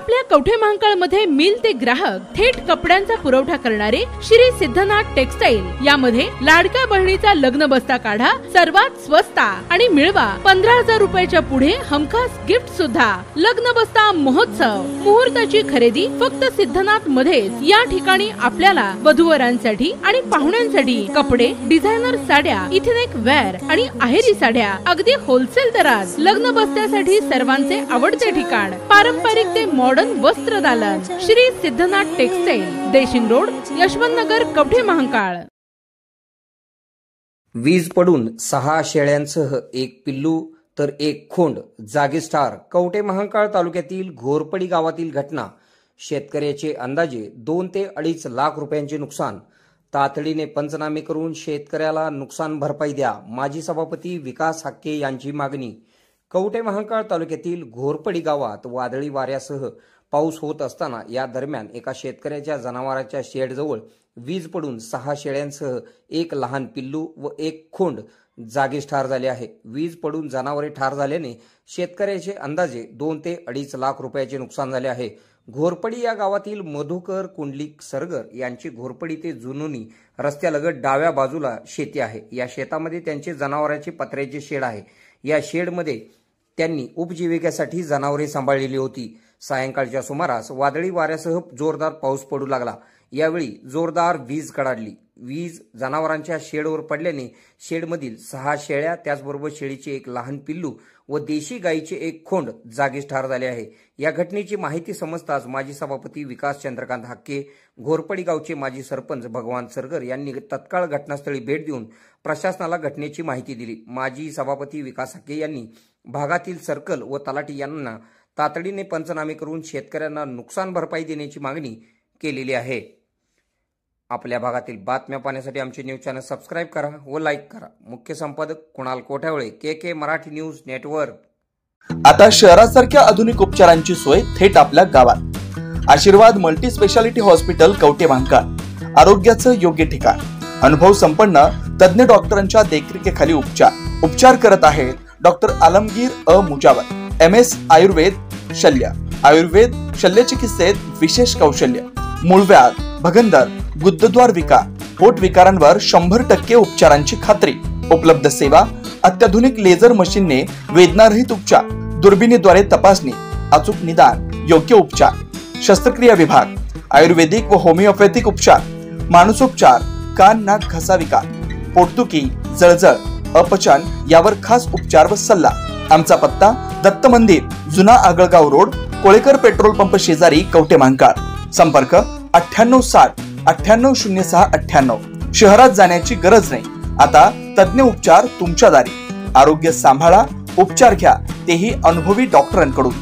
आपल्या कवठे महांकाळ मध्ये मिल ते ग्राहक थेट कपड्यांचा पुरवठा करणारे श्री सिद्धनाथ टेक्सटाईल। यामध्ये लाडक्या बहिणीचा लग्न बस्ता काढा, सर्वात स्वस्त आणि मिळवा 15,000 रुपयाच्या पुढे हमखास गिफ्ट सुद्धा। लग्न बस्ता महोत्सव, मुहूर्ताची खरेदी फक्त सिद्धनाथ मध्येच। या ठिकाणी आपल्याला वधूवरांसाठी आणि पाहुण्यांसाठी कपडे, डिझायनर साड्या, इथनिक वेअर आणि आहेरी साड्या अगदी होलसेल दरात। लग्न बस्त्यासाठी सर्वांचे आवडते ठिकाण, पारंपरिक ते मॉडर्न वस्त्र दालन, श्री सिद्धनाथ टेक्सटाईल, देशिंग रोड, यशवंत नगर, कवठे महांकाळ। वीज पडून 6 शेळ्यांसह एक पिल्लू तर एक खोंड जागीच ठार। कवठे महांकाळ तालुक्यातील घोरपडी गावातील घटना। शेतकऱ्याचे अंदाजे 2 ते 2.5 लाख रुपयांचे नुकसान। तातडीने पंचनामे करून शेतकऱ्याला नुकसान भरपाई द्या, माजी सभापती विकास हाके यांची मागणी। कवठे महांकाळ तालुक्यातील घोरपडी गावात वादळी वाऱ्यासह पाऊस होत असताना या दरम्यान एका शेतकऱ्याच्या जनावरांच्या शेडजवळ वीज पडून 6 शेळ्यांसह एक लहान पिल्लू व एक खोंड जागीच ठार झाले आहे। वीज पडून जनावरे ठार झाल्याने शेतकऱ्याचे अंदाजे 2 ते 2.5 लाख रुपयाचे नुकसान झाले आहे। घोरपडी या गावातील मधुकर कुंडलिक सरगर यांची घोरपडी ते जुनोनी रस्त्यालगत डाव्या बाजूला शेती आहे। या शेतामध्ये त्यांचे जनावरांचे पत्र्याचे शेड आहे। या शेडमध्ये त्यांनी उपजीविकेसाठी जनावरे सांभाळलेली होती। सायंकाळच्या सुमारास वादळी वाऱ्यासह जोरदार पाऊस पडू लागला। यावेळी जोरदार वीज कडाडली। वीज जनावरांच्या शेडवर पडल्याने शेडमधील 6 शेळ्या, त्याचबरोबर शेळीचे एक लहान पिल्लू व देशी गायीचे एक खोंड जागीच ठार झाले आहे। या घटनेची माहिती समजताच माजी सभापती विकास चंद्रकांत हाके, घोरपडी गावचे माजी सरपंच भगवान सरगर यांनी तत्काळ घटनास्थळी भेट देऊन प्रशासनाला घटनेची माहिती दिली। माजी सभापती विकास हाके यांनी भागातील सर्कल व तलाठी यांना तातडीने पंचनामे करून शेतकऱ्यांना नुकसान भरपाई देण्याची मागणी केलेली आहे। आपल्या भागातील बातम्या पाहण्यासाठी आमचे न्यूज चॅनल सबस्क्राइब करा व लाईक करा। मुख्य संपादक कुणाल कोठावळे, के मराठी न्यूज नेटवर्क। आता शहरासारख्या आधुनिक उपचारांची सोय थेट आपल्या गावात। आशीर्वाद multi speciality hospital Kavathe Mahankal, आरोग्याचं योग्य ठिकाण। अनुभव संपन्न तज्ञ डॉक्टरांच्या देखरेखीखाली उपचार करत आहेत डॉक्टर आलमगीर मुजावर, MS आयुर्वेद शल्य। आयुर्वेद शल्य चिकित्सेत विशेष कौशल्य। मूळव्याध, भगंदर, गुदद्वार विकार, पोट विकारांवर 100% उपचारांची खात्री। उपलब्ध सेवा, अत्याधुनिक लेझर मशीनने वेदनारहित उपचार, दुर्बिणीद्वारे तपासणी, अचूक निदान, योग्य उपचार। शस्त्रक्रिया विभाग, आयुर्वेदिक व होमिओपॅथिक उपचार, मानसोपचार, कान नाक घसा विकार, पोटदुखी, जळजळ, अपचन यावर खास उपचार व सल्ला। आमचा पत्ता दत्त मंदिर, जुना Agalgaon road, Kolekar petrol pump शेजारी, कवठे महांकाळ। संपर्क 9860 9806 98। शहरात जाण्याची गरज नाही, आता तज्ञ उपचार तुमच्या दारी। आरोग्य सांभाळा, उपचार घ्या, तेही अनुभवी डॉक्टरांकडून।